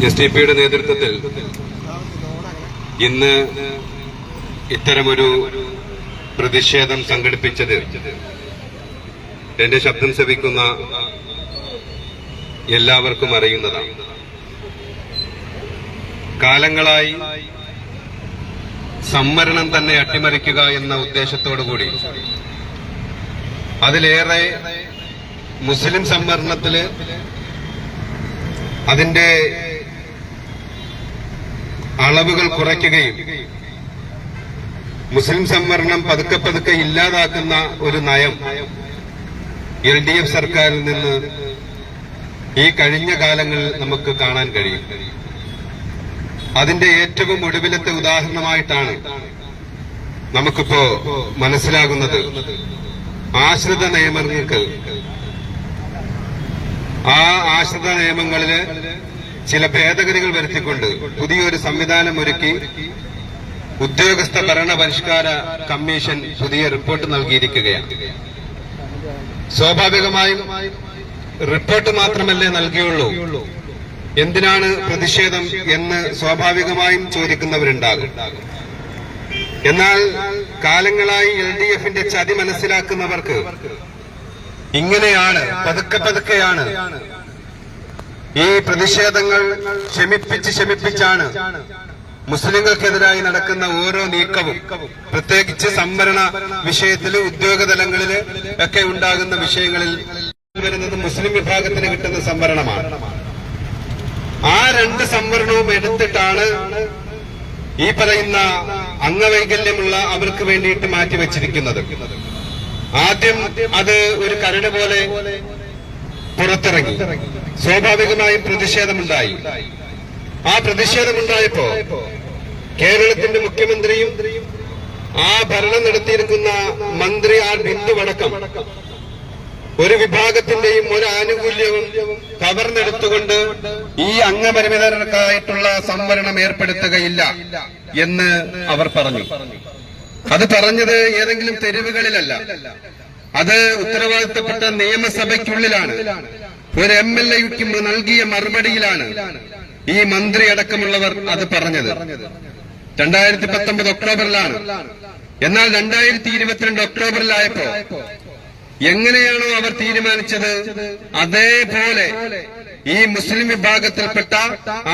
എസ്ഡിപിയുടെ നേതൃത്വത്തിൽ ഇന്ന് ഇത്തരമൊരു പ്രതിഷേധം സംഘടിപ്പിച്ചത് എന്റെ ശബ്ദം ശ്രവിക്കുന്ന എല്ലാവർക്കും അറിയുന്നതാണ്. കാലങ്ങളായി സംവരണം തന്നെ അട്ടിമറിക്കുക എന്ന ഉദ്ദേശത്തോടുകൂടി അതിലേറെ മുസ്ലിം സംവരണത്തില് അതിന്റെ അളവുകൾ കുറയ്ക്കുകയും മുസ്ലിം സംവരണം പതുക്കെ പതുക്കെ ഇല്ലാതാക്കുന്ന ഒരു നയം LDF സർക്കാരിൽ നിന്ന് ഈ കഴിഞ്ഞ കാലങ്ങളിൽ നമുക്ക് കാണാൻ കഴിയും. അതിന്റെ ഏറ്റവും ഒടുവിലത്തെ ഉദാഹരണമായിട്ടാണ് നമുക്കിപ്പോ മനസ്സിലാകുന്നത് ആശ്രിത നിയമങ്ങൾക്ക് ആ ആശ്രിത നിയമങ്ങളില് ചില ഭേദഗതികൾ വരുത്തിക്കൊണ്ട് പുതിയൊരു സംവിധാനം ഒരുക്കി ഉദ്യോഗസ്ഥ ഭരണ പരിഷ്കാര കമ്മീഷൻ പുതിയ റിപ്പോർട്ട് നൽകിയിരിക്കുകയാണ്. സ്വാഭാവികമായും റിപ്പോർട്ട് മാത്രമല്ലേ നൽകിയുള്ളൂ, എന്തിനാണ് പ്രതിഷേധം എന്ന് സ്വാഭാവികമായും ചോദിക്കുന്നവരുണ്ടാകും. എന്നാൽ കാലങ്ങളായി LDFന്റെ ചതി മനസ്സിലാക്കുന്നവർക്ക് ഇങ്ങനെയാണ്, പതുക്കെ പതുക്കെയാണ് ഈ പ്രതിഷേധങ്ങൾ ശമിപ്പിച്ചാണ് മുസ്ലിങ്ങൾക്കെതിരായി നടക്കുന്ന ഓരോ നീക്കവും, പ്രത്യേകിച്ച് സംവരണ വിഷയത്തിൽ ഉദ്യോഗതലങ്ങളിൽ ഒക്കെ ഉണ്ടാകുന്ന വിഷയങ്ങളിൽ വരുന്നത് മുസ്ലിം വിഭാഗത്തിന് കിട്ടുന്ന സംവരണമാണ്. ആ രണ്ട് സംവരണവും എടുത്തിട്ടാണ് ഈ പറയുന്ന അംഗവൈകല്യമുള്ള അവർക്ക് വേണ്ടിയിട്ട് മാറ്റിവെച്ചിരിക്കുന്നത്. ആദ്യം അത് ഒരു കരട് പോലെ പുറത്തിറങ്ങി, സ്വാഭാവികമായും പ്രതിഷേധമുണ്ടായി. ആ പ്രതിഷേധമുണ്ടായപ്പോ കേരളത്തിന്റെ മുഖ്യമന്ത്രിയും ആ ഭരണം നടത്തിയിരിക്കുന്ന മന്ത്രി ആർ ബിന്ദുവടക്കം ഒരു വിഭാഗത്തിന്റെയും ഒരു ആനുകൂല്യവും കവർന്നെടുത്തുകൊണ്ട് ഈ അംഗപരിമിതർക്കായിട്ടുള്ള സംവരണം ഏർപ്പെടുത്തുകയില്ല എന്ന് അവർ പറഞ്ഞു. അത് പറഞ്ഞത് ഏതെങ്കിലും തെരുവുകളിലല്ല, അത് ഉത്തരവാദിത്തപ്പെട്ട നിയമസഭയ്ക്കുള്ളിലാണ്. ഒരു MLA-യ്ക്ക് നൽകിയ മറുപടിയിലാണ് ഈ മന്ത്രി അടക്കമുള്ളവർ അത് പറഞ്ഞത്. 2019 ഒക്ടോബറിലാണ്. എന്നാൽ 2022 ഒക്ടോബറിലായപ്പോ എങ്ങനെയാണോ അവർ തീരുമാനിച്ചത് അതേപോലെ ഈ മുസ്ലിം വിഭാഗത്തിൽപ്പെട്ട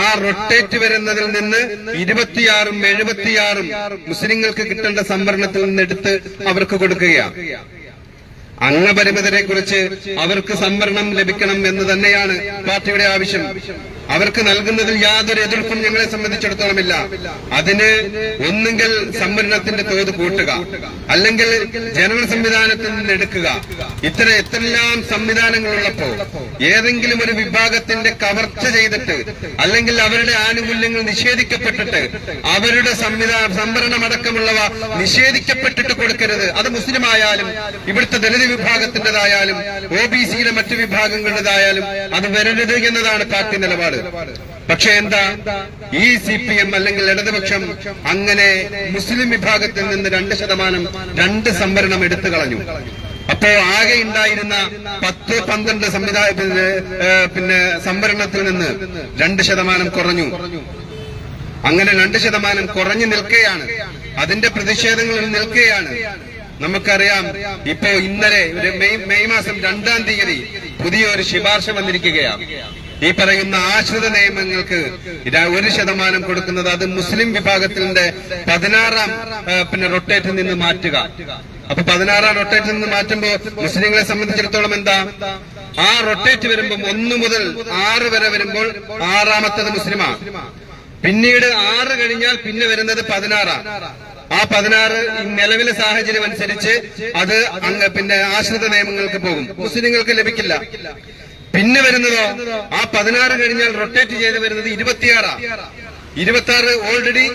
ആ റൊട്ടേറ്റ് വരുന്നതിൽ നിന്ന് 26ഉം 76ഉം മുസ്ലിങ്ങൾക്ക് കിട്ടേണ്ട സംവരണത്തിൽ നിന്ന് എടുത്ത് അവർക്ക് കൊടുക്കുകയാണ്. അംഗപരിമിതരെ കുറിച്ച് അവർക്ക് സംവരണം ലഭിക്കണം എന്ന് തന്നെയാണ് പാർട്ടിയുടെ ആവശ്യം. അവർക്ക് നൽകുന്നതിൽ യാതൊരു എതിർപ്പും ഞങ്ങളെ സംബന്ധിച്ചിടത്തോളമില്ല. അതിന് ഒന്നുകിൽ സംവരണത്തിന്റെ തോത് കൂട്ടുക, അല്ലെങ്കിൽ ജനറൽ സംവിധാനത്തിൽ നിന്ന് എടുക്കുക. എത്രയെല്ലാം സംവിധാനങ്ങളുള്ളപ്പോ ഏതെങ്കിലും ഒരു വിഭാഗത്തിന്റെ കവർച്ച ചെയ്തിട്ട് അല്ലെങ്കിൽ അവരുടെ ആനുകൂല്യങ്ങൾ നിഷേധിക്കപ്പെട്ടിട്ട് അവരുടെ സംവരണമടക്കമുള്ളവ നിഷേധിക്കപ്പെട്ടിട്ട് കൊടുക്കരുത്. അത് മുസ്ലിം ആയാലും ഇവിടുത്തെ ദളിത് വിഭാഗത്തിന്റേതായാലും OBC-യുടെ മറ്റു വിഭാഗങ്ങളുടേതായാലും അത് വരരുത് എന്നതാണ് പാർട്ടി നിലപാട്. പക്ഷെ എന്താ, ഈ CPM അല്ലെങ്കിൽ ഇടതുപക്ഷം അങ്ങനെ മുസ്ലിം വിഭാഗത്തിൽ നിന്ന് 2% സംവരണം എടുത്തു കളഞ്ഞു. അപ്പോ ആകെ ഉണ്ടായിരുന്ന 10-12 സംവരണത്തിൽ നിന്ന് 2% കുറഞ്ഞു. അങ്ങനെ 2% കുറഞ്ഞു നിൽക്കുകയാണ്. അതിന്റെ പ്രതിഷേധങ്ങളിൽ നിൽക്കുകയാണ്. നമുക്കറിയാം, ഇപ്പോ ഇന്നലെ മെയ് മാസം 2-ാം തീയതി പുതിയൊരു ശുപാർശ വന്നിരിക്കുകയാണ്. ഈ പറയുന്ന ആശ്രിത നിയമങ്ങൾക്ക് 1% കൊടുക്കുന്നത് അത് മുസ്ലിം വിഭാഗത്തിന്റെ 16ാം റൊട്ടേറ്റിൽ നിന്ന് മാറ്റുക. അപ്പൊ 16ാം റൊട്ടേറ്റിൽ നിന്ന് മാറ്റുമ്പോ മുസ്ലിങ്ങളെ സംബന്ധിച്ചിടത്തോളം എന്താ, ആ റൊട്ടേറ്റ് വരുമ്പോൾ 1 മുതൽ 6 വരെ വരുമ്പോൾ 6ാമത്തത് മുസ്ലിമാണ്. പിന്നീട് 6 കഴിഞ്ഞാൽ പിന്നെ വരുന്നത് 16. ആ 16 നിലവിലെ സാഹചര്യം അനുസരിച്ച് അത് ആശ്രിത നിയമങ്ങൾക്ക് പോകും, മുസ്ലിങ്ങൾക്ക് ലഭിക്കില്ല. പിന്നെ വരുന്നതോ ആ 16 കഴിഞ്ഞാൽ റൊട്ടേറ്റ് ചെയ്ത് വരുന്നത് 26. 26 ഓൾറെഡി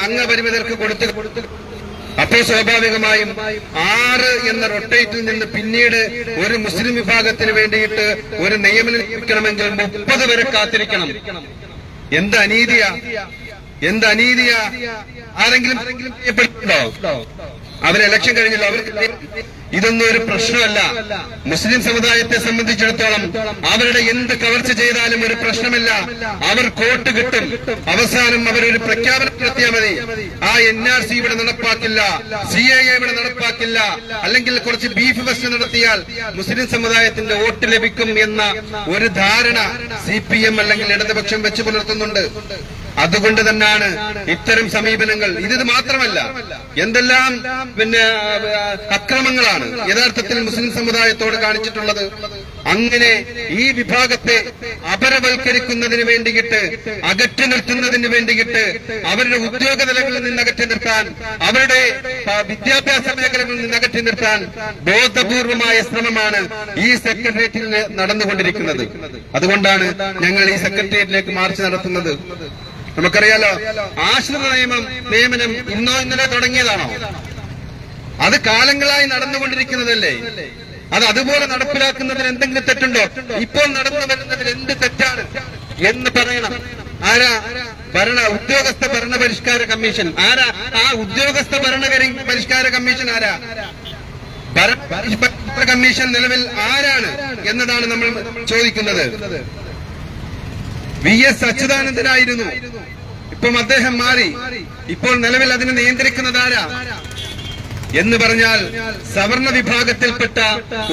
അംഗപരിമിതർക്ക് കൊടുത്ത്. അപ്പോ സ്വാഭാവികമായും 6 എന്ന റൊട്ടേറ്റിൽ നിന്ന് പിന്നീട് ഒരു മുസ്ലിം വിഭാഗത്തിന് വേണ്ടിയിട്ട് ഒരു നിയമനം ലഭിക്കണമെങ്കിൽ 30 വരെ കാത്തിരിക്കണം. എന്ത് അനീതിയാ! ആരെങ്കിലും ചെയ്യപ്പെട്ടുണ്ടോ? അവർ ഇലക്ഷൻ കഴിഞ്ഞല്ലോ, അവർക്ക് ഇതൊന്നും ഒരു പ്രശ്നമല്ല. മുസ്ലിം സമുദായത്തെ സംബന്ധിച്ചിടത്തോളം അവരുടെ എന്ത് കവർച്ച ചെയ്താലും ഒരു പ്രശ്നമല്ല. അവർ കോട്ട് കിട്ടും. അവസാനം അവരൊരു പ്രഖ്യാപനം നടത്തിയാൽ മതി. ആ NRC ഇവിടെ നടപ്പാക്കില്ല, CAA ഇവിടെ നടപ്പാക്കില്ല, അല്ലെങ്കിൽ കുറച്ച് ബീഫ് ഫെസ്റ്റ് നടത്തിയാൽ മുസ്ലിം സമുദായത്തിന്റെ വോട്ട് ലഭിക്കും എന്ന ഒരു ധാരണ CPM അല്ലെങ്കിൽ ഇടതുപക്ഷം വെച്ച് പുലർത്തുന്നുണ്ട്. അതുകൊണ്ട് തന്നെയാണ് ഇത്തരം സമീപനങ്ങൾ. ഇത് മാത്രമല്ല, എന്തെല്ലാം അക്രമങ്ങളാണ് യഥാർത്ഥത്തിൽ മുസ്ലിം സമുദായത്തോട് കാണിച്ചിട്ടുള്ളത്. അങ്ങനെ ഈ വിഭാഗത്തെ അപരവൽക്കരിക്കുന്നതിന് വേണ്ടിയിട്ട്, അകറ്റി നിർത്തുന്നതിന് വേണ്ടിയിട്ട്, അവരുടെ ഉദ്യോഗ തലങ്ങളിൽ നിന്ന് അകറ്റി നിർത്താൻ, അവരുടെ വിദ്യാഭ്യാസ മേഖലകളിൽ നിന്ന് അകറ്റി നിർത്താൻ ബോധപൂർവമായ ശ്രമമാണ് ഈ സെക്രട്ടേറിയറ്റിൽ നടന്നുകൊണ്ടിരിക്കുന്നത്. അതുകൊണ്ടാണ് ഞങ്ങൾ ഈ സെക്രട്ടേറിയറ്റിലേക്ക് മാർച്ച് നടത്തുന്നത്. നമുക്കറിയാലോ, ആശ്രിത നിയമനം ഇന്നോ ഇന്നലെ തുടങ്ങിയതാണോ? അത് കാലങ്ങളായി നടന്നുകൊണ്ടിരിക്കുന്നതല്ലേ? അത് അതുപോലെ നടപ്പിലാക്കുന്നതിന് എന്തെങ്കിലും തെറ്റുണ്ടോ? ഇപ്പോൾ നടന്നു വരുന്നതിൽ എന്ത് തെറ്റാണ് എന്ന് പറയണം. ആരാ? ഉദ്യോഗസ്ഥ ഭരണ പരിഷ്കാര കമ്മീഷൻ. ആരാ ആ ഉദ്യോഗസ്ഥ ഭരണ പരിഷ്കാര കമ്മീഷൻ? ആരാ? കമ്മീഷൻ നിലവിൽ ആരാണ് എന്നതാണ് നമ്മൾ ചോദിക്കുന്നത്. VS അച്യുതാനന്ദനായിരുന്നു. ഇപ്പം അദ്ദേഹം മാറി. ഇപ്പോൾ നിലവിൽ അതിനെ നിയന്ത്രിക്കുന്നത് ആരാ എന്ന് പറഞ്ഞാൽ സവർണ വിഭാഗത്തിൽപ്പെട്ട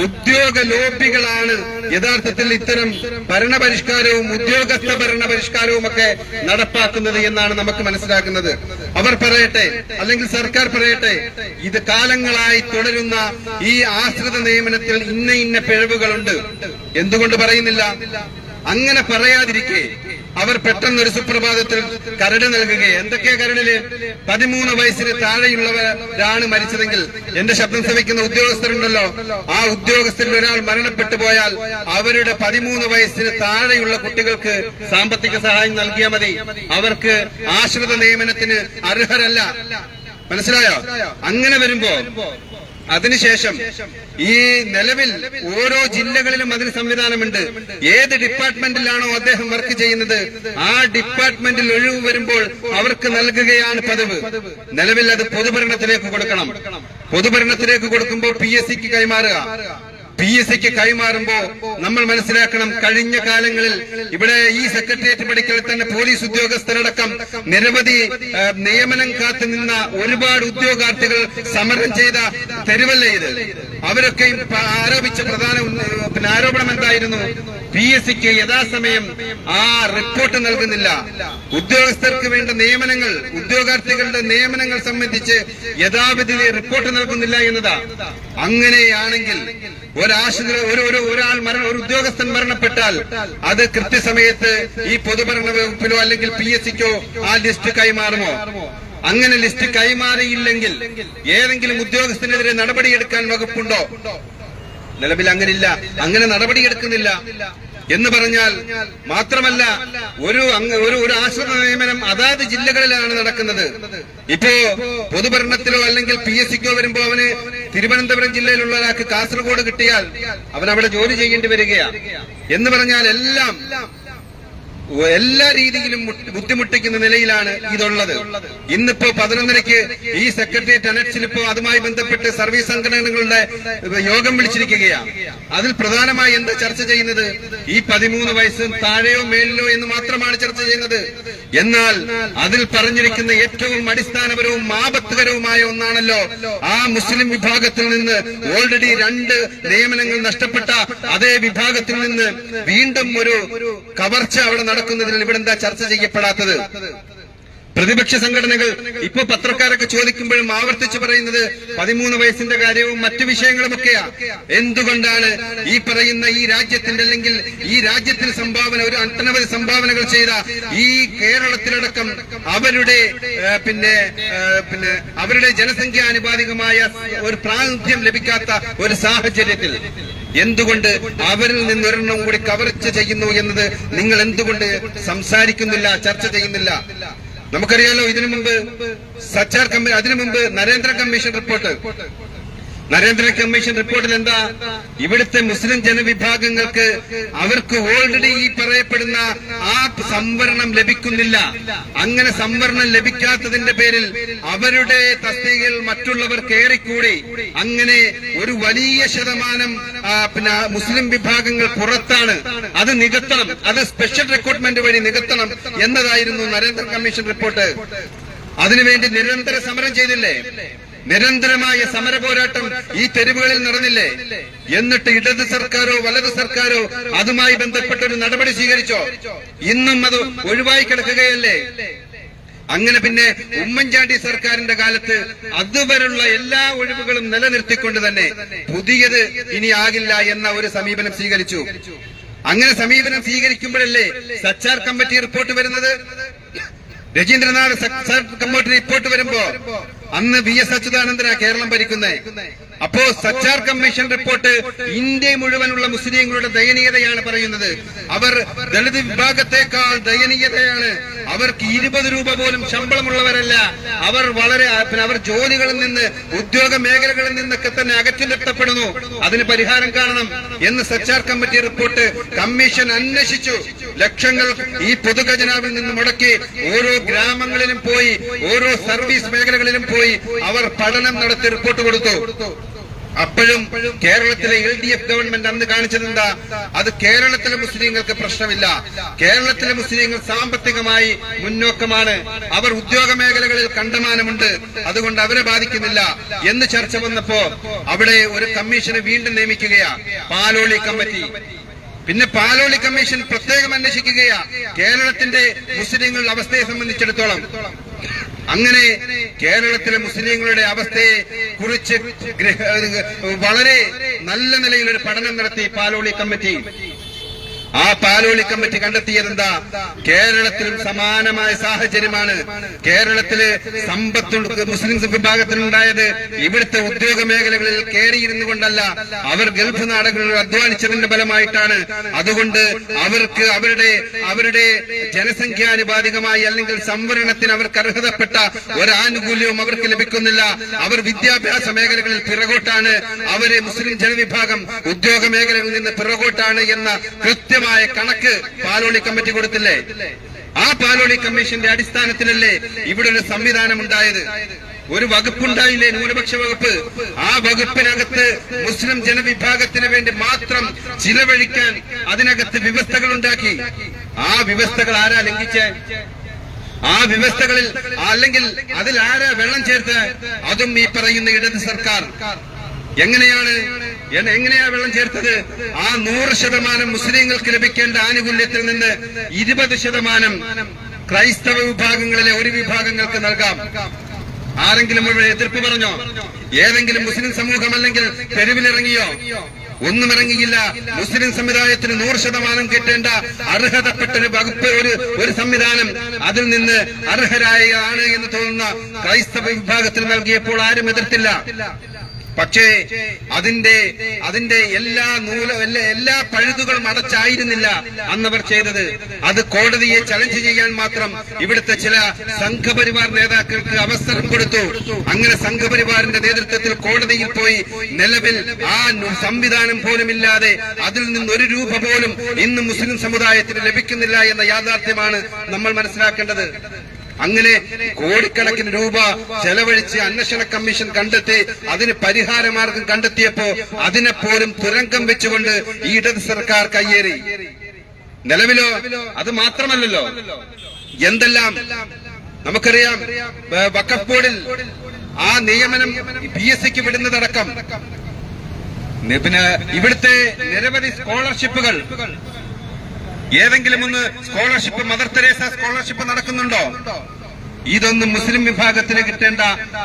ഉദ്യോഗ ലോബികളാണ് യഥാർത്ഥത്തിൽ ഇത്തരം ഭരണപരിഷ്കാരവും ഉദ്യോഗസ്ഥ ഭരണപരിഷ്കാരവും ഒക്കെ നടപ്പാക്കുന്നത് എന്നാണ് നമുക്ക് മനസ്സിലാക്കുന്നത്. അവർ പറയട്ടെ, അല്ലെങ്കിൽ സർക്കാർ പറയട്ടെ, ഇത് കാലങ്ങളായി തുടരുന്ന ഈ ആശ്രിത നിയമനത്തിൽ ഇന്ന പിഴവുകളുണ്ട്. എന്തുകൊണ്ട് പറയുന്നില്ല? അങ്ങനെ പറയാതിരിക്കെ അവർ പെട്ടെന്നൊരു സുപ്രഭാതത്തിൽ കരട് നൽകുകയെ. എന്തൊക്കെയാ കരടില്? 13 വയസ്സിന് താഴെയുള്ളവരാണ് മരിച്ചതെങ്കിൽ, എന്റെ ശബ്ദം ശ്രവിക്കുന്ന ഉദ്യോഗസ്ഥരുണ്ടല്ലോ, ആ ഉദ്യോഗസ്ഥരിൽ ഒരാൾ മരണപ്പെട്ടു പോയാൽ അവരുടെ 13 വയസ്സിന് താഴെയുള്ള കുട്ടികൾക്ക് സാമ്പത്തിക സഹായം നൽകിയാൽ മതി. അവർക്ക് ആശ്രിത നിയമനത്തിന് അർഹരല്ല. മനസ്സിലായോ? അങ്ങനെ വരുമ്പോ അതിനുശേഷം ഈ നിലവിൽ ഓരോ ജില്ലകളിലും അതിന് സംവിധാനമുണ്ട്. ഏത് ഡിപ്പാർട്ട്മെന്റിലാണോ അദ്ദേഹം വർക്ക് ചെയ്യുന്നത്, ആ ഡിപ്പാർട്ട്മെന്റിൽ ഒഴിവ് വരുമ്പോൾ അവർക്ക് നൽകുകയാണ് പതിവ്. നിലവിൽ അത് പൊതുഭരണത്തിലേക്ക് കൊടുക്കണം. പൊതുഭരണത്തിലേക്ക് കൊടുക്കുമ്പോൾ PSCക്ക് കൈമാറുക. PSCക്ക് കൈമാറുമ്പോ നമ്മൾ മനസ്സിലാക്കണം, കഴിഞ്ഞ കാലങ്ങളിൽ ഇവിടെ ഈ സെക്രട്ടേറിയറ്റ് പടിക്കൽ തന്നെ പോലീസ് ഉദ്യോഗസ്ഥരടക്കം നിരവധി നിയമനം കാത്തു നിന്ന ഒരുപാട് ഉദ്യോഗാർത്ഥികൾ സമരം ചെയ്ത തെരുവല്ലേ ഇത്. അവരൊക്കെ ആരോപിച്ച പ്രധാന ആരോപണം എന്തായിരുന്നു? PSCക്ക് യഥാസമയം ആ റിപ്പോർട്ട് നൽകുന്നില്ല. ഉദ്യോഗസ്ഥർക്ക് വേണ്ട നിയമനങ്ങൾ, ഉദ്യോഗാർത്ഥികളുടെ നിയമനങ്ങൾ സംബന്ധിച്ച് യഥാവിധി റിപ്പോർട്ട് നൽകുന്നില്ല എന്നതാ. അങ്ങനെയാണെങ്കിൽ ഒരു ഉദ്യോഗസ്ഥൻ മരണപ്പെട്ടാൽ അത് കൃത്യസമയത്ത് ഈ പൊതുഭരണ വകുപ്പിലോ അല്ലെങ്കിൽ PSCക്കോ ആ ലിസ്റ്റ് കൈമാറുമോ? അങ്ങനെ ലിസ്റ്റ് കൈമാറിയില്ലെങ്കിൽ ഏതെങ്കിലും ഉദ്യോഗസ്ഥനെതിരെ നടപടിയെടുക്കാൻ വകുപ്പുണ്ടോ? നിലവിൽ അങ്ങനില്ല. അങ്ങനെ നടപടിയെടുക്കുന്നില്ല എന്ന് പറഞ്ഞാൽ മാത്രമല്ല, ഒരു ആശ്രിത നിയമനം അതാത് ജില്ലകളിലാണ് നടക്കുന്നത്. ഇപ്പോ പൊതുഭരണത്തിലോ അല്ലെങ്കിൽ PSCക്കോ വരുമ്പോ അവന് തിരുവനന്തപുരം ജില്ലയിലുള്ള ഒരാൾക്ക് കാസർഗോഡ് കിട്ടിയാൽ അവൻ അവിടെ ജോലി ചെയ്യേണ്ടി വരികയാണ്. എന്ന് പറഞ്ഞാൽ എല്ലാ രീതിയിലും ബുദ്ധിമുട്ടിക്കുന്ന നിലയിലാണ് ഇതുള്ളത്. ഇന്നിപ്പോ 11:30 ഈ സെക്രട്ടേറിയറ്റ് അനക്സിൽ ഇപ്പോ അതുമായി ബന്ധപ്പെട്ട് സർവീസ് സംഘടനകളുടെ യോഗം വിളിച്ചിരിക്കുകയാണ്. അതിൽ പ്രധാനമായി എന്താ ചർച്ച ചെയ്യുന്നത്? ഈ 13 വയസ്സും താഴെയോ മേലിലോ എന്ന് മാത്രമാണ് ചർച്ച ചെയ്യുന്നത്. എന്നാൽ അതിൽ പറഞ്ഞിരിക്കുന്ന ഏറ്റവും അടിസ്ഥാനപരവും ആപത്തുകരവുമായ ഒന്നാണല്ലോ, ആ മുസ്ലിം വിഭാഗത്തിൽ നിന്ന് ഓൾറെഡി 2 നിയമനങ്ങൾ നഷ്ടപ്പെട്ട അതേ വിഭാഗത്തിൽ നിന്ന് വീണ്ടും ഒരു കവർച്ച അവിടെ നടക്കുന്നതിൽ ഇവിടെ എന്താ ചർച്ച ചെയ്യപ്പെടാത്തത്? പ്രതിപക്ഷ സംഘടനകൾ ഇപ്പൊ പത്രക്കാരൊക്കെ ചോദിക്കുമ്പോഴും ആവർത്തിച്ച് പറയുന്നത് 13 വയസ്സിന്റെ കാര്യവും മറ്റു വിഷയങ്ങളുമൊക്കെയാ. എന്തുകൊണ്ടാണ് ഈ പറയുന്ന ഈ രാജ്യത്തിന്റെ അല്ലെങ്കിൽ ഈ രാജ്യത്തിന് അനവധി സംഭാവനകൾ ചെയ്ത ഈ കേരളത്തിലടക്കം അവരുടെ അവരുടെ ജനസംഖ്യാനുപാതികമായ ഒരു പ്രാതിനിധ്യം ലഭിക്കാത്ത ഒരു സാഹചര്യത്തിൽ എന്തുകൊണ്ട് അവരിൽ നിന്നൊരെണ്ണം കൂടി കവർച്ച ചെയ്യുന്നു എന്നത് നിങ്ങൾ എന്തുകൊണ്ട് സംസാരിക്കുന്നില്ല, ചർച്ച ചെയ്യുന്നില്ല? നമുക്കറിയാലോ, അതിനു മുമ്പ് Narendra commission report Narendra commission റിപ്പോർട്ടിൽ എന്താ? ഇവിടുത്തെ മുസ്ലിം ജനവിഭാഗങ്ങൾക്ക് അവർക്ക് ഓൾറെഡി ഈ പറയപ്പെടുന്ന ആ സംവരണം ലഭിക്കുന്നില്ല. അങ്ങനെ സംവരണം ലഭിക്കാത്തതിന്റെ പേരിൽ അവരുടെ തസ്തികയിൽ മറ്റുള്ളവർ കയറിക്കൂടി അങ്ങനെ ഒരു വലിയ ശതമാനം മുസ്ലിം വിഭാഗങ്ങൾ പുറത്താണ്. അത് നികത്തണം, അത് സ്പെഷ്യൽ റിക്രൂട്ട്മെന്റ് വഴി നികത്തണം എന്നതായിരുന്നു നരേന്ദ്ര കമ്മീഷൻ റിപ്പോർട്ട്. അതിനുവേണ്ടി നിരന്തര സമരം ചെയ്തില്ലേ? നിരന്തരമായ സമര പോരാട്ടം ഈ തെരുവുകളിൽ നടന്നില്ലേ? എന്നിട്ട് ഇടത് സർക്കാരോ വലത് സർക്കാരോ അതുമായി ബന്ധപ്പെട്ട ഒരു നടപടി സ്വീകരിച്ചോ? ഇന്നും അത് ഒഴിവായി കിടക്കുകയല്ലേ? അങ്ങനെ പിന്നെ ഉമ്മൻചാണ്ടി സർക്കാരിന്റെ കാലത്ത് അതുവരെയുള്ള എല്ലാ ഒഴിവുകളും നിലനിർത്തിക്കൊണ്ട് തന്നെ പുതിയത് ഇനി ആകില്ല എന്ന ഒരു സമീപനം സ്വീകരിച്ചു. അങ്ങനെ സമീപനം സ്വീകരിക്കുമ്പോഴല്ലേ സച്ചാർ കമ്മിറ്റി റിപ്പോർട്ട് വരുന്നത്? രജീന്ദ്രനാഥ് സച്ചാർ കമ്മിറ്റി റിപ്പോർട്ട് വരുമ്പോ അന്ന് VS അച്യുതാനന്ദനാ കേരളം ഭരിക്കുന്നത്. അപ്പോ സച്ചാർ കമ്മീഷൻ റിപ്പോർട്ട് ഇന്ത്യ മുഴുവനുള്ള മുസ്ലിങ്ങളുടെ ദയനീയതയാണ് പറയുന്നത്. അവർ ദളിത് വിഭാഗത്തെക്കാൾ ദയനീയതയാണ്. അവർക്ക് 20 രൂപ പോലും ശമ്പളമുള്ളവരല്ല. അവർ അവർ ജോലികളിൽ നിന്ന്, ഉദ്യോഗ മേഖലകളിൽ നിന്നൊക്കെ തന്നെ അകറ്റി നിർത്തപ്പെടുന്നു. അതിന് പരിഹാരം കാണണം എന്ന് സച്ചാർ കമ്മിറ്റി റിപ്പോർട്ട് കമ്മീഷൻ അന്വേഷിച്ചു. ലക്ഷങ്ങൾ ഈ പൊതുഖജനാവിൽ നിന്ന് മുടക്കി ഓരോ ഗ്രാമങ്ങളിലും പോയി, ഓരോ സർവീസ് മേഖലകളിലും പോയി അവർ പഠനം നടത്തി റിപ്പോർട്ട് കൊടുത്തു. അപ്പോഴും കേരളത്തിലെ LDF ഗവൺമെന്റ് അന്ന് കാണിച്ചതെന്താ? അത് കേരളത്തിലെ മുസ്ലിങ്ങൾക്ക് പ്രശ്നമില്ല, കേരളത്തിലെ മുസ്ലിങ്ങൾ സാമ്പത്തികമായി മുന്നോക്കമാണ്, അവർ ഉദ്യോഗ മേഖലകളിൽ കണ്ടമാനമുണ്ട്, അതുകൊണ്ട് അവരെ ബാധിക്കുന്നില്ല എന്ന് ചർച്ച വന്നപ്പോ അവിടെ ഒരു കമ്മീഷനെ വീണ്ടും നിയമിക്കുകയാ, പാലോളി കമ്മിറ്റി. പിന്നെ പാലോളി കമ്മീഷൻ പ്രത്യേകം അന്വേഷിക്കുകയാ കേരളത്തിന്റെ മുസ്ലിങ്ങളുടെ അവസ്ഥയെ സംബന്ധിച്ചിടത്തോളം. അങ്ങനെ കേരളത്തിലെ മുസ്ലിങ്ങളുടെ അവസ്ഥയെ കുറിച്ച് വളരെ നല്ല നിലയിൽ ഒരു പഠനം നടത്തി പാലോളി കമ്മിറ്റി. ആ പാലോളി കമ്മിറ്റി കണ്ടെത്തിയതെന്താ? കേരളത്തിലും സമാനമായ സാഹചര്യമാണ്. കേരളത്തില് സമ്പത്ത് മുസ്ലിം വിഭാഗത്തിനുണ്ടായത് ഇവിടുത്തെ ഉദ്യോഗ മേഖലകളിൽ കയറിയിരുന്നു കൊണ്ടല്ല, അവർ ഗൾഫ് നാടുകളിൽ അധ്വാനിച്ചതിന്റെ ഫലമായിട്ടാണ്. അതുകൊണ്ട് അവർക്ക് അവരുടെ ജനസംഖ്യാനുപാതികമായി അല്ലെങ്കിൽ സംവരണത്തിന് അവർക്ക് അർഹതപ്പെട്ട ഒരാനുകൂല്യവും അവർക്ക് ലഭിക്കുന്നില്ല. അവർ വിദ്യാഭ്യാസ മേഖലകളിൽ പിറകോട്ടാണ്, അവര് മുസ്ലിം ജനവിഭാഗം ഉദ്യോഗ മേഖലകളിൽ നിന്ന് പിറകോട്ടാണ് എന്ന കൃത്യമായ കണക്ക് പാലോളി കമ്മിറ്റി കൊടുത്തില്ലേ? ആ പാലോളി കമ്മീഷന്റെ അടിസ്ഥാനത്തിലല്ലേ ഇവിടെ ഒരു സംവിധാനം ഉണ്ടായത്? ഒരു വകുപ്പുണ്ടായില്ലേ, ന്യൂനപക്ഷ വകുപ്പ്. ആ വകുപ്പിനകത്ത് മുസ്ലിം ജനവിഭാഗത്തിന് വേണ്ടി മാത്രം ചിലവഴിക്കാൻ അതിനകത്ത് വ്യവസ്ഥകൾ ഉണ്ടാക്കി. ആ വ്യവസ്ഥകൾ ആരാ ലംഘിച്ചേ? ആ വ്യവസ്ഥകളിൽ അല്ലെങ്കിൽ അതിൽ ആരാ വെള്ളം ചേർത്ത്? അതും ഈ പറയുന്ന ഇടത് സർക്കാർ. എങ്ങനെയാ വെള്ളം ചേർത്തത്? ആ 100% മുസ്ലിങ്ങൾക്ക് ലഭിക്കേണ്ട ആനുകൂല്യത്തിൽ നിന്ന് 20% ക്രൈസ്തവ വിഭാഗങ്ങളിലെ ഒരു വിഭാഗങ്ങൾക്ക് നൽകാം. ആരെങ്കിലും ഇവിടെ എതിർപ്പ് പറഞ്ഞോ? ഏതെങ്കിലും മുസ്ലിം സമൂഹം അല്ലെങ്കിൽ തെരുവിലിറങ്ങിയോ? ഒന്നും ഇറങ്ങിയില്ല. മുസ്ലിം സമുദായത്തിന് 100% കിട്ടേണ്ട അർഹതപ്പെട്ട ഒരു വകുപ്പ്, ഒരു സംവിധാനം അതിൽ നിന്ന് അർഹരായാണ് എന്ന് തോന്നുന്ന ക്രൈസ്തവ വിഭാഗത്തിന് നൽകിയപ്പോൾ ആരും എതിർത്തില്ല. പക്ഷേ അതിന്റെ എല്ലാ പഴുതുകളും അടച്ചായിരുന്നില്ല അന്നവർ ചെയ്തത്. അത് കോടതിയെ ചലഞ്ച് ചെയ്യാൻ മാത്രം ഇവിടുത്തെ ചില സംഘപരിവാർ നേതാക്കൾക്ക് അവസരം കൊടുത്തു. അങ്ങനെ സംഘപരിവാറിന്റെ നേതൃത്വത്തിൽ കോടതിയിൽ പോയി നിലവിൽ ആ സംവിധാനം പോലുമില്ലാതെ അതിൽ നിന്ന് 1 രൂപ പോലും ഇന്ന് മുസ്ലിം സമുദായത്തിന് ലഭിക്കുന്നില്ല എന്ന യാഥാർത്ഥ്യമാണ് നമ്മൾ മനസ്സിലാക്കേണ്ടത്. അങ്ങനെ കോടിക്കണക്കിന് രൂപ ചെലവഴിച്ച് അന്വേഷണ കമ്മീഷൻ കണ്ടെത്തി അതിന് പരിഹാരമാർഗം കണ്ടെത്തിയപ്പോ അതിനെപ്പോലും തുരങ്കം വെച്ചുകൊണ്ട് ഈ ഇടത് സർക്കാർ കയ്യേറി. നിലവിലോ അത് മാത്രമല്ലല്ലോ, എന്തെല്ലാം നമുക്കറിയാം. വഖഫ് ബോർഡിൽ ആ നിയമനം PSCക്ക് വിടുന്നതടക്കം, പിന്നെ ഇവിടുത്തെ നിരവധി സ്കോളർഷിപ്പുകൾ, ഏതെങ്കിലും ഒന്ന് സ്കോളർഷിപ്പ്, മദർ തെരേസ സ്കോളർഷിപ്പ് നടക്കുന്നുണ്ടോ? ഇതൊന്നും മുസ്ലിം വിഭാഗത്തിന് കിട്ടേണ്ട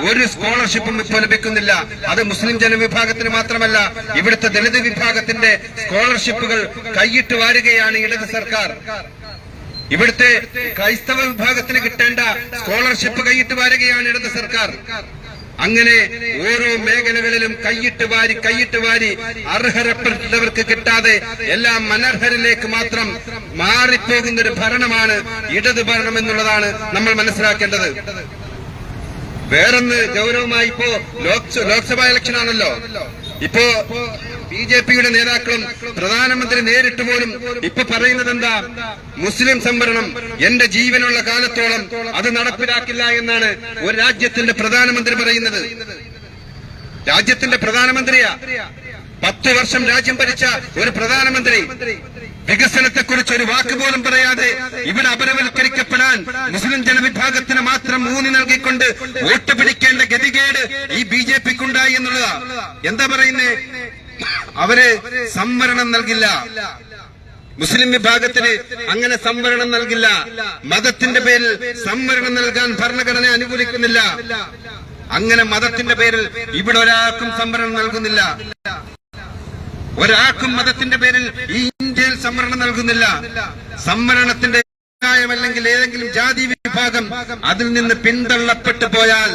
ഒരു സ്കോളർഷിപ്പും ഇപ്പോൾ ലഭിക്കുന്നില്ല. അത് മുസ്ലിം ജനവിഭാഗത്തിന് മാത്രമല്ല, ഇവിടുത്തെ ദളിത് വിഭാഗത്തിന്റെ സ്കോളർഷിപ്പുകൾ കൈയിട്ട് വാരുകയാണ് ഇടത് സർക്കാർ. ഇവിടുത്തെ ക്രൈസ്തവ വിഭാഗത്തിന് കിട്ടേണ്ട സ്കോളർഷിപ്പ് കൈയിട്ട് വാരുകയാണ് ഇടത് സർക്കാർ. അങ്ങനെ ഓരോ മേഖലകളിലും കൈയിട്ട് വാരി അർഹരപ്പെട്ടവർക്ക് കിട്ടാതെ എല്ലാം അനർഹരിലേക്ക് മാത്രം മാറിപ്പോകുന്ന ഒരു ഭരണമാണ് ഇടത് ഭരണം എന്നുള്ളതാണ് നമ്മൾ മനസ്സിലാക്കേണ്ടത്. വേറൊന്ന് ഗൗരവമായി ഇപ്പോ ലോക്സഭാ ഇലക്ഷൻ ആണല്ലോ. ഇപ്പോ ബിജെപിയുടെ നേതാക്കളും പ്രധാനമന്ത്രി നേരിട്ട് പോലും ഇപ്പൊ പറയുന്നത് എന്താ? മുസ്ലിം സംവരണം എന്റെ ജീവനുള്ള കാലത്തോളം അത് നടപ്പിലാക്കില്ല എന്നാണ് ഒരു രാജ്യത്തിന്റെ പ്രധാനമന്ത്രി പറയുന്നത്. രാജ്യത്തിന്റെ പ്രധാനമന്ത്രിയാ, 10 വർഷം രാജ്യം ഭരിച്ച ഒരു പ്രധാനമന്ത്രി വികസനത്തെക്കുറിച്ച് ഒരു വാക്ക് പോലും പറയാതെ ഇവിടെ അപരവൽക്കരിക്കപ്പെടാൻ മുസ്ലിം ജനവിഭാഗത്തിന് മാത്രം ഊന്നി നൽകിക്കൊണ്ട് വോട്ട് പിടിക്കേണ്ട ഗതികേട് ഈ ബിജെപിക്കുണ്ടായി എന്നുള്ളതാ. എന്താ പറയുന്നേ? അവര് സംവരണം നൽകില്ല, മുസ്ലിം വിഭാഗത്തിന് അങ്ങനെ സംവരണം നൽകില്ല, മതത്തിന്റെ പേരിൽ സംവരണം നൽകാൻ ഭരണഘടന അനുകൂലിക്കുന്നില്ല. അങ്ങനെ മതത്തിന്റെ പേരിൽ ഇവിടെ ഒരാൾക്കും സംവരണം നൽകുന്നില്ല, ഒരാൾക്കും മതത്തിന്റെ പേരിൽ ഈ ഇന്ത്യയിൽ സംവരണം നൽകുന്നില്ല. സംവരണത്തിന്റെ അല്ലെങ്കിൽ ഏതെങ്കിലും ജാതി വിഭാഗം അതിൽ നിന്ന് പിന്തള്ളപ്പെട്ടു പോയാൽ,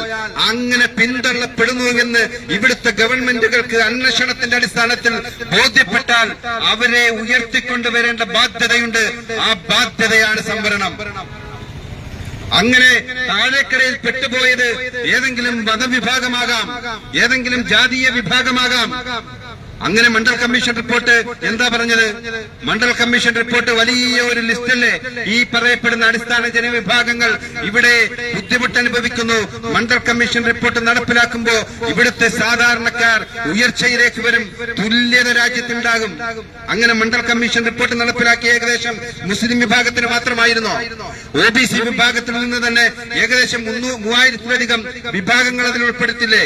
അങ്ങനെ പിന്തള്ളപ്പെടുന്നു എന്ന് ഇവിടുത്തെ ഗവൺമെന്റുകൾക്ക് അന്വേഷണത്തിന്റെ അടിസ്ഥാനത്തിൽ ബോധ്യപ്പെട്ടാൽ അവരെ ഉയർത്തിക്കൊണ്ടുവരേണ്ട ബാധ്യതയുണ്ട്. ആ ബാധ്യതയാണ് സംവരണം. അങ്ങനെ താഴേക്കരയിൽ പെട്ടുപോയത് ഏതെങ്കിലും മതവിഭാഗമാകാം, ഏതെങ്കിലും ജാതീയ വിഭാഗമാകാം. അങ്ങനെ മണ്ഡൽ കമ്മീഷൻ റിപ്പോർട്ട് എന്താ പറഞ്ഞത്? മണ്ഡൽ കമ്മീഷൻ റിപ്പോർട്ട് വലിയ ഒരു ലിസ്റ്റല്ലേ ഈ പറയപ്പെടുന്ന അടിസ്ഥാന ജനവിഭാഗങ്ങൾ ഇവിടെ ബുദ്ധിമുട്ട് അനുഭവിക്കുന്നു. മണ്ഡൽ കമ്മീഷൻ റിപ്പോർട്ട് നടപ്പിലാക്കുമ്പോൾ ഇവിടുത്തെ സാധാരണക്കാർ ഉയർച്ചയിലേക്ക് വരും, തുല്യത രാജ്യത്തുണ്ടാകും. അങ്ങനെ മണ്ഡൽ കമ്മീഷൻ റിപ്പോർട്ട് നടപ്പിലാക്കിയ ഏകദേശം മുസ്ലിം വിഭാഗത്തിന് മാത്രമായിരുന്നോ? OBC വിഭാഗത്തിൽ നിന്ന് തന്നെ ഏകദേശം 3000-ലധികം വിഭാഗങ്ങൾ അതിൽ ഉൾപ്പെടുത്തില്ലേ?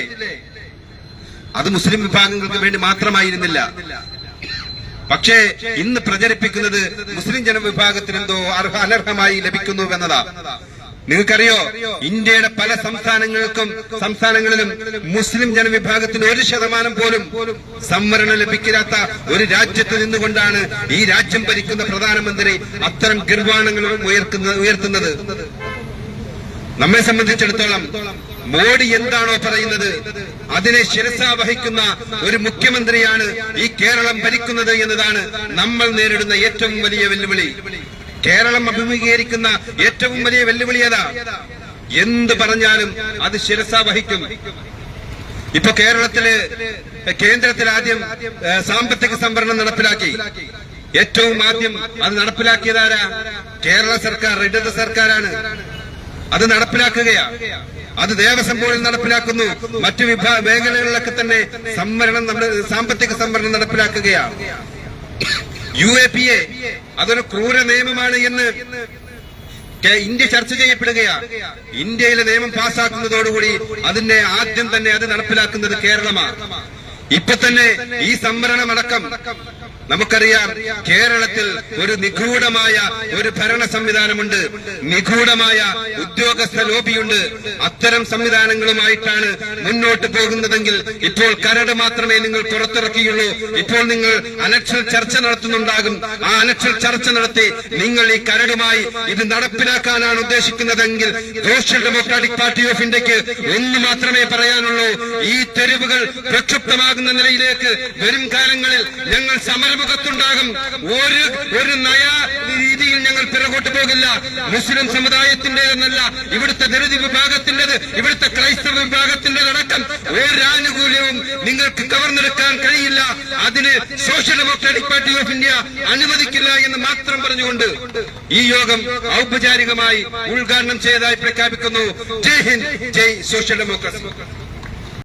അത് മുസ്ലിം വിഭാഗങ്ങൾക്ക് വേണ്ടി മാത്രമായിരുന്നില്ല. പക്ഷേ ഇന്ന് പ്രചരിപ്പിക്കുന്നത് മുസ്ലിം ജനവിഭാഗത്തിന് എന്തോ അനർഹമായി ലഭിക്കുന്നുവെന്നതാ. നിങ്ങൾക്കറിയോ, ഇന്ത്യയുടെ പല സംസ്ഥാനങ്ങളിലും മുസ്ലിം ജനവിഭാഗത്തിന് 1% പോലും സംവരണം ലഭിക്കാത്ത ഒരു രാജ്യത്ത് നിന്നുകൊണ്ടാണ് ഈ രാജ്യം ഭരിക്കുന്ന പ്രധാനമന്ത്രി അത്തരം ഗർവാണങ്ങൾ ഉയർത്തുന്നത്. നമ്മെ സംബന്ധിച്ചിടത്തോളം മോഡി എന്താണോ പറയുന്നത് അതിനെ ശിരസാ വഹിക്കുന്ന ഒരു മുഖ്യമന്ത്രിയാണ് ഈ കേരളം ഭരിക്കുന്നത് എന്നതാണ് നമ്മൾ നേരിടുന്ന ഏറ്റവും വലിയ വെല്ലുവിളി. കേരളം അഭിമുഖീകരിക്കുന്ന ഏറ്റവും വലിയ വെല്ലുവിളി ഏതാ? എന്ത് പറഞ്ഞാലും അത് ശിരസാ വഹിക്കും. ഇപ്പൊ കേന്ദ്രത്തിൽ ആദ്യം സാമ്പത്തിക സംവരണം നടപ്പിലാക്കി. ഏറ്റവും ആദ്യം അത് നടപ്പിലാക്കിയതാരാ? കേരള സർക്കാർ, ഇടത് സർക്കാരാണ്. അത് നടപ്പിലാക്കുകയാ. അത് ദേവസ്വം ബോർഡിൽ നടപ്പിലാക്കുന്നു. മറ്റു മേഖലകളിലൊക്കെ തന്നെ സാമ്പത്തിക സംവരണം നടപ്പിലാക്കുകയാ. UAPA അതൊരു ക്രൂര നിയമമാണ് എന്ന് ഇന്ത്യ ചർച്ച ചെയ്യപ്പെടുകയാ. ഇന്ത്യയിലെ നിയമം പാസ്സാക്കുന്നതോടുകൂടി അതിന്റെ ആദ്യം തന്നെ അത് നടപ്പിലാക്കുന്നത് കേരളമാണ്. ഇപ്പൊ തന്നെ ഈ സംവരണമടക്കം നമുക്കറിയാം, കേരളത്തിൽ ഒരു നിഗൂഢമായ ഒരു ഭരണ സംവിധാനമുണ്ട്, നിഗൂഢമായ ഉദ്യോഗസ്ഥ ലോബിയുണ്ട്. അത്തരം സംവിധാനങ്ങളുമായിട്ടാണ് മുന്നോട്ട് പോകുന്നതെങ്കിൽ ഇപ്പോൾ കരട് മാത്രമേ നിങ്ങൾ പുറത്തിറക്കിയുള്ളൂ. ഇപ്പോൾ നിങ്ങൾ അനക്ഷൽ ചർച്ച നടത്തുന്നുണ്ടാകും. ആ അനക്ഷൽ ചർച്ച നടത്തി നിങ്ങൾ ഈ കരടുമായി ഇത് നടപ്പിലാക്കാനാണ് ഉദ്ദേശിക്കുന്നതെങ്കിൽ സോഷ്യൽ ഡെമോക്രാറ്റിക് പാർട്ടി ഓഫ് ഇന്ത്യക്ക് ഒന്ന് മാത്രമേ പറയാനുള്ളൂ: ഈ തെരുവുകൾ പ്രക്ഷുബ്ധമാകുന്ന നിലയിലേക്ക് വരും കാലങ്ങളിൽ ഞങ്ങൾ സമരമുഖത്തുണ്ടാകും. ഒരു നയ രീതിയിൽ ഞങ്ങൾ പിറകോട്ട് പോകില്ല. മുസ്ലിം സമുദായത്തിന്റേതെന്നല്ല, ഇവിടുത്തെ ദളിത് വിഭാഗത്തിന്റേത്, ഇവിടുത്തെ ക്രൈസ്തവ വിഭാഗത്തിന്റേതടക്കം ഒരാനുകൂല്യവും നിങ്ങൾക്ക് കവർന്നെടുക്കാൻ കഴിയില്ല. അതിന് social democratic party of India അനുവദിക്കില്ല എന്ന് മാത്രം പറഞ്ഞുകൊണ്ട് ഈ യോഗം ഔപചാരികമായി ഉദ്ഘാടനം ചെയ്തതായി പ്രഖ്യാപിക്കുന്നു. ജയ് ഹിന്ദ്, ജയ് സോഷ്യൽ ഡെമോക്രസി.